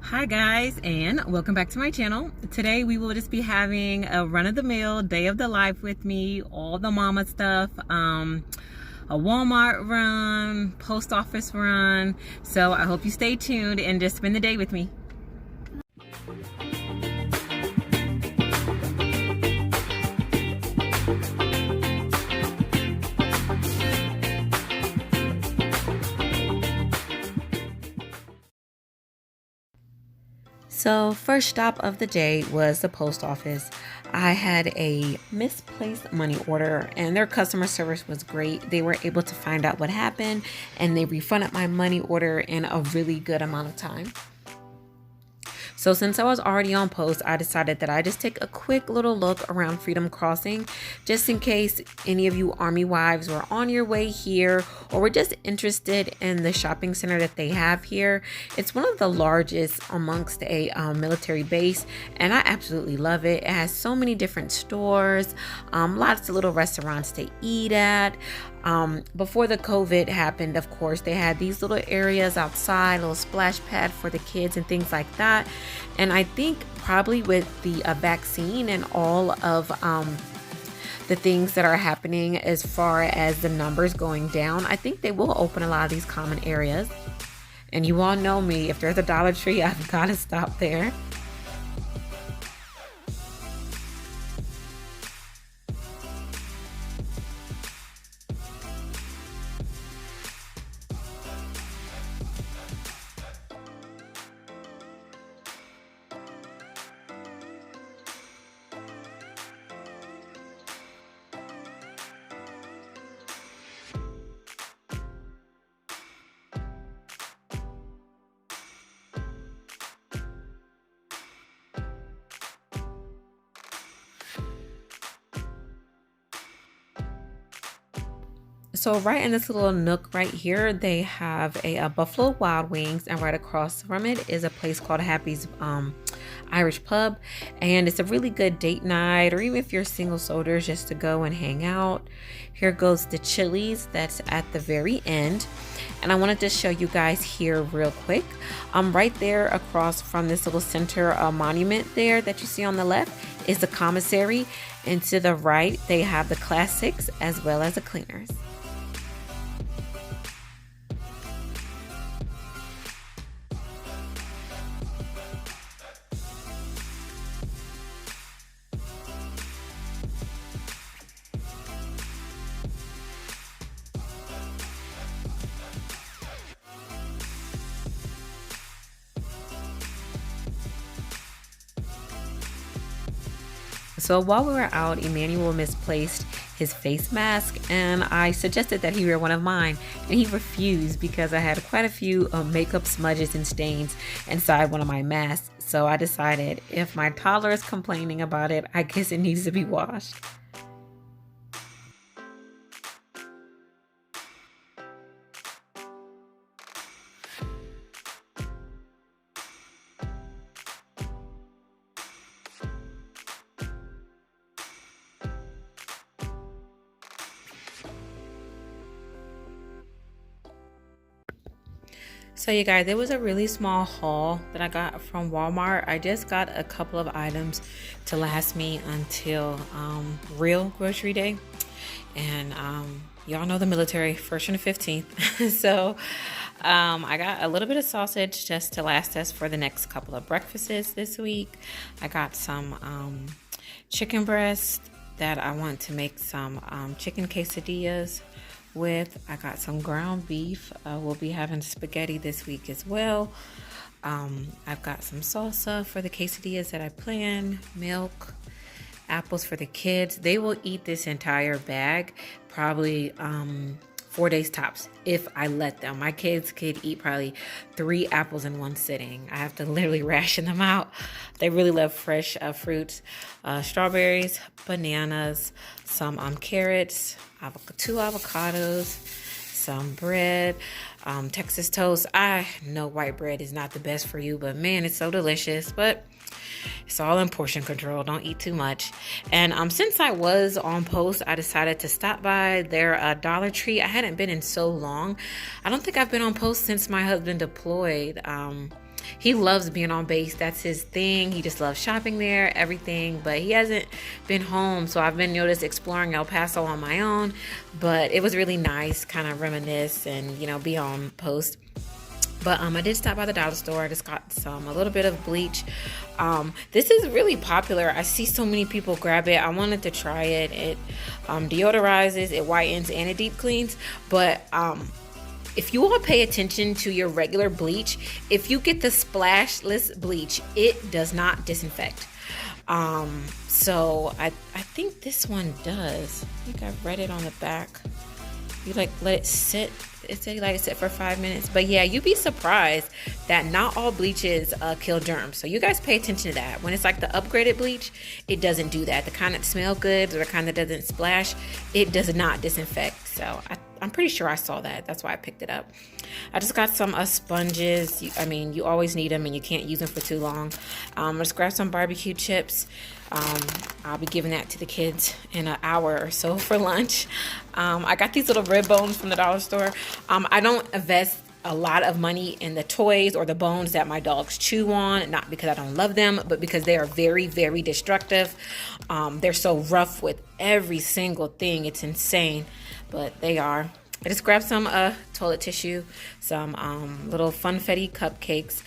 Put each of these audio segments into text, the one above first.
Hi guys, and welcome back to my channel. Today we will just be having a run-of-the-mill day of the life with me, all the mama stuff, a Walmart run, post office run. So I hope you stay tuned and just spend the day with me. So first stop of the day was the post office. I had a misplaced money order and their customer service was great. They were able to find out what happened and they refunded my money order in a really good amount of time. So since I was already on post, I decided that I just take a quick little look around Freedom Crossing, just in case any of you Army wives were on your way here or were just interested in the shopping center that they have here. It's one of the largest amongst a military base, and I absolutely love it. It has so many different stores, lots of little restaurants to eat at. Before the COVID happened, of course, they had these little areas outside, a little splash pad for the kids and things like that. And I think probably with the vaccine and all of the things that are happening as far as the numbers going down, I think they will open a lot of these common areas. And you all know me, if there's a Dollar Tree, I've got to stop there. So right in this little nook right here, they have a Buffalo Wild Wings, and right across from it is a place called Happy's Irish Pub, and it's a really good date night, or even if you're single soldiers, just to go and hang out. Here goes the Chili's that's at the very end, and I wanted to show you guys here real quick. Right there across from this little center monument there that you see on the left is the commissary, and to the right they have the classics as well as the cleaners. So while we were out, Emmanuel misplaced his face mask, and I suggested that he wear one of mine, and he refused because I had quite a few makeup smudges and stains inside one of my masks. So I decided if my toddler is complaining about it, I guess it needs to be washed. So you guys, there was a really small haul that I got from Walmart. I just got a couple of items to last me until real grocery day. And y'all know the military, 1st and the 15th. So I got a little bit of sausage just to last us for the next couple of breakfasts this week. I got some chicken breast that I want to make some chicken quesadillas with. I got some ground beef. We'll be having spaghetti this week as well. I've got some salsa for the quesadillas that I plan, milk, apples for the kids. They will eat this entire bag, probably 4 days tops, if I let them. My kids could eat probably 3 apples in one sitting. I have to literally ration them out. They really love fresh fruits, strawberries, bananas, some carrots, 2 avocados, some bread, Texas toast. I know white bread is not the best for you, but man, it's so delicious. But it's all in portion control. Don't eat too much. And since I was on post, I decided to stop by their Dollar Tree. I hadn't been in so long. I don't think I've been on post since my husband deployed. He loves being on base. That's his thing. He just loves shopping there, everything. But he hasn't been home, so I've been just exploring El Paso on my own. But it was really nice, kind of reminisce and be on post. But I did stop by the dollar store. I just got a little bit of bleach. This is really popular. I see so many people grab it. I wanted to try it. It deodorizes, it whitens, and it deep cleans. But if you all pay attention to your regular bleach, if you get the splashless bleach, it does not disinfect. So I think this one does. I think I've read it on the back. You let it sit. It said you let it sit for 5 minutes. But yeah, you'd be surprised that not all bleaches kill germs. So you guys pay attention to that. When it's like the upgraded bleach, it doesn't do that. The kind that smell good or the kind that doesn't splash, it does not disinfect. So I'm pretty sure I saw that. That's why I picked it up. I just got some sponges. You always need them and you can't use them for too long. I just grabbed some barbecue chips. I'll be giving that to the kids in an hour or so for lunch. I got these little rib bones from the dollar store. I don't invest a lot of money in the toys or the bones that my dogs chew on, not because I don't love them, but because they are very, very destructive. They're so rough with every single thing. It's insane, but they are. I just grabbed some toilet tissue, some little funfetti cupcakes,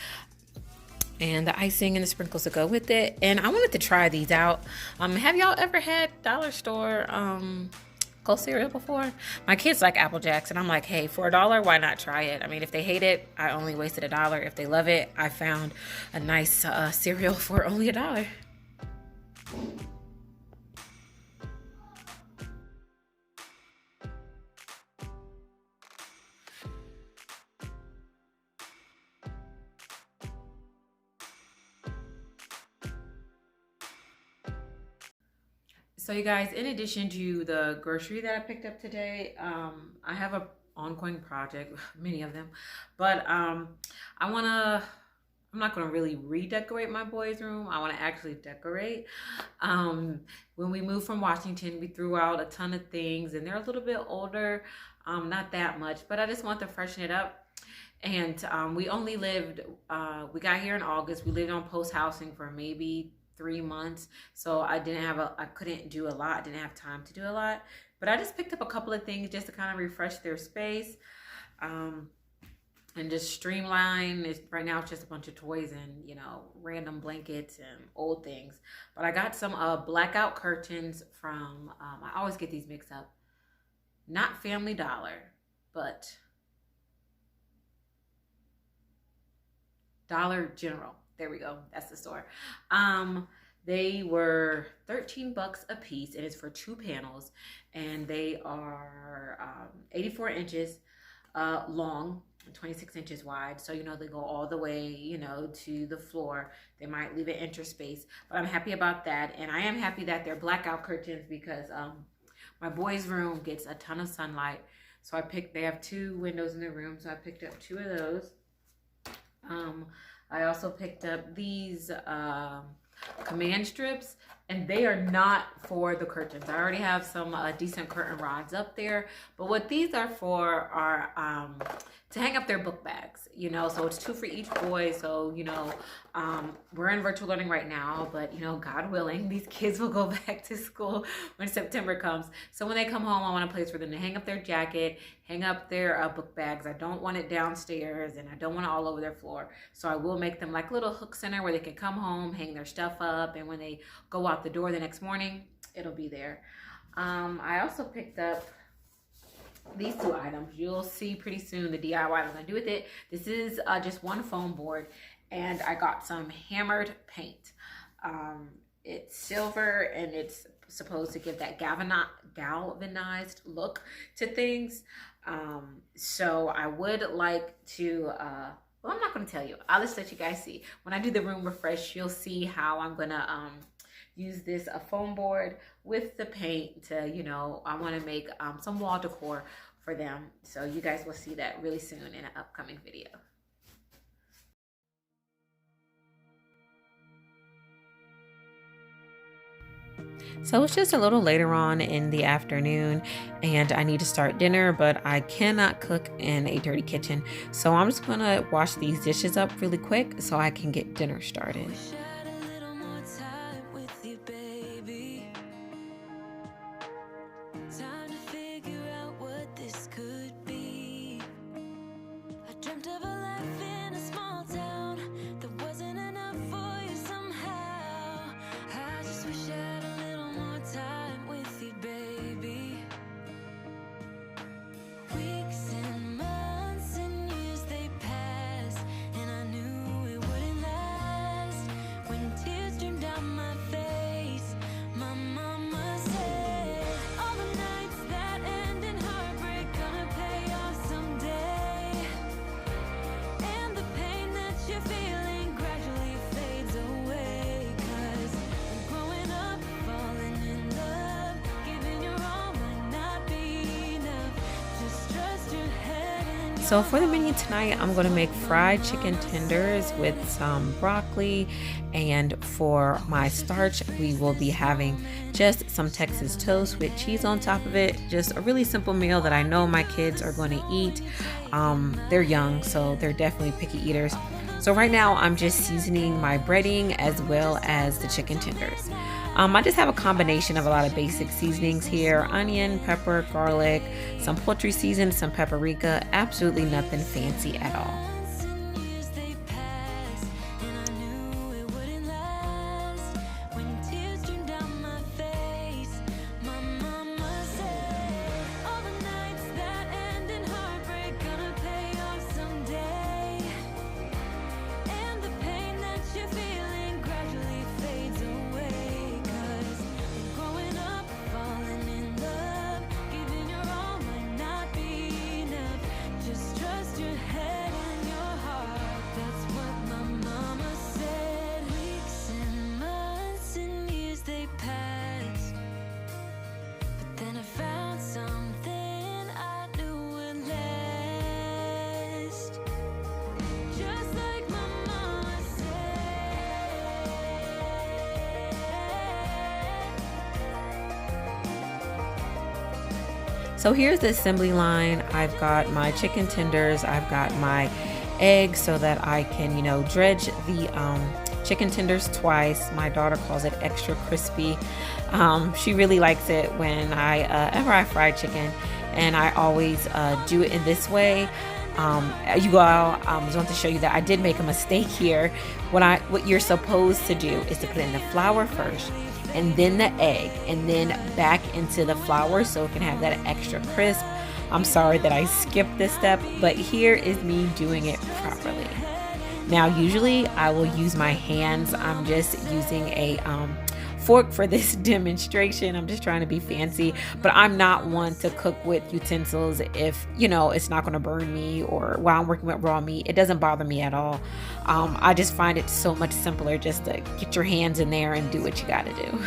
and the icing and the sprinkles to go with it. And I wanted to try these out. Have y'all ever had dollar store Cold cereal before? My kids like Apple Jacks, and I'm like, hey, for $1, why not try it? If they hate it, I only wasted $1. If they love it, I found a nice cereal for only $1. So you guys, in addition to the grocery that I picked up today, I have a ongoing project, many of them, but I'm not gonna really redecorate my boys' room. I want to actually decorate. When we moved from Washington, we threw out a ton of things, and they're a little bit older, not that much, but I just want to freshen it up. And we got here in August. We lived on post housing for maybe 3 months, so I couldn't do a lot. I didn't have time to do a lot, but I just picked up a couple of things just to kind of refresh their space, and just streamline. Right now it's just a bunch of toys and random blankets and old things. But I got some blackout curtains from I always get these mixed up, not Family Dollar, but Dollar General. There we go. That's the store. They were $13 a piece, and it's for 2 panels, and they are 84 inches long, 26 inches wide. So they go all the way to the floor. They might leave an interspace, but I'm happy about that. And I am happy that they're blackout curtains because my boys' room gets a ton of sunlight. So they have 2 windows in the room, so I picked up 2 of those. I also picked up these command strips, and they are not for the curtains. I already have some decent curtain rods up there, but what these are for are to hang up their book bags, so it's 2 for each boy. So we're in virtual learning right now, but God willing, these kids will go back to school when September comes. So when they come home, I want a place for them to hang up their jacket, hang up their book bags. I don't want it downstairs, and I don't want it all over their floor. So I will make them like little hook center where they can come home, hang their stuff up, and when they go out the door the next morning, it'll be there. I also picked up these 2 items. You'll see pretty soon the DIY I'm gonna do with it. This is just one foam board, and I got some hammered paint. It's silver, and it's supposed to give that galvanized look to things. So I would like to well, I'm not going to tell you. I'll just let you guys see. When I do the room refresh, you'll see how I'm going to use this foam board with the paint to, I want to make some wall decor for them. So you guys will see that really soon in an upcoming video. So it's just a little later on in the afternoon and I need to start dinner, but I cannot cook in a dirty kitchen. So I'm just gonna wash these dishes up really quick so I can get dinner started. So for the menu tonight, I'm going to make fried chicken tenders with some broccoli. And for my starch, we will be having just some Texas toast with cheese on top of it. Just a really simple meal that I know my kids are going to eat. They're young, so they're definitely picky eaters. So right now, I'm just seasoning my breading as well as the chicken tenders. I just have a combination of a lot of basic seasonings here: onion, pepper, garlic, some poultry season, some paprika, absolutely nothing fancy at all. So here's the assembly line. I've got my chicken tenders, I've got my eggs so that I can, dredge the chicken tenders twice. My daughter calls it extra crispy. She really likes it when ever I fry chicken, and I always do it in this way. You all, I just want to show you that I did make a mistake here. What you're supposed to do is to put in the flour first, and then the egg, and then back into the flour so it can have that extra crisp. I'm sorry that I skipped this step, but here is me doing it properly. Now, usually I will use my hands. I'm just using a fork for this demonstration. I'm just trying to be fancy, but I'm not one to cook with utensils if it's not going to burn me, or while I'm working with raw meat. It doesn't bother me at all. I just find it so much simpler just to get your hands in there and do what you got to do.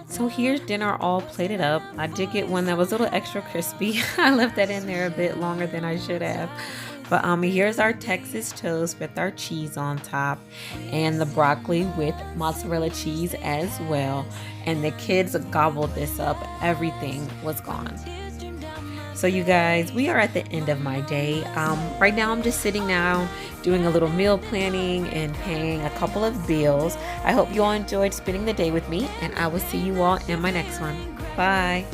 So here's dinner all plated up. I did get one that was a little extra crispy. I left that in there a bit longer than I should have. But here's our Texas toast with our cheese on top, and the broccoli with mozzarella cheese as well. And the kids gobbled this up. Everything was gone. So you guys, we are at the end of my day. Right now I'm just sitting down doing a little meal planning and paying a couple of bills. I hope you all enjoyed spending the day with me, and I will see you all in my next one. Bye.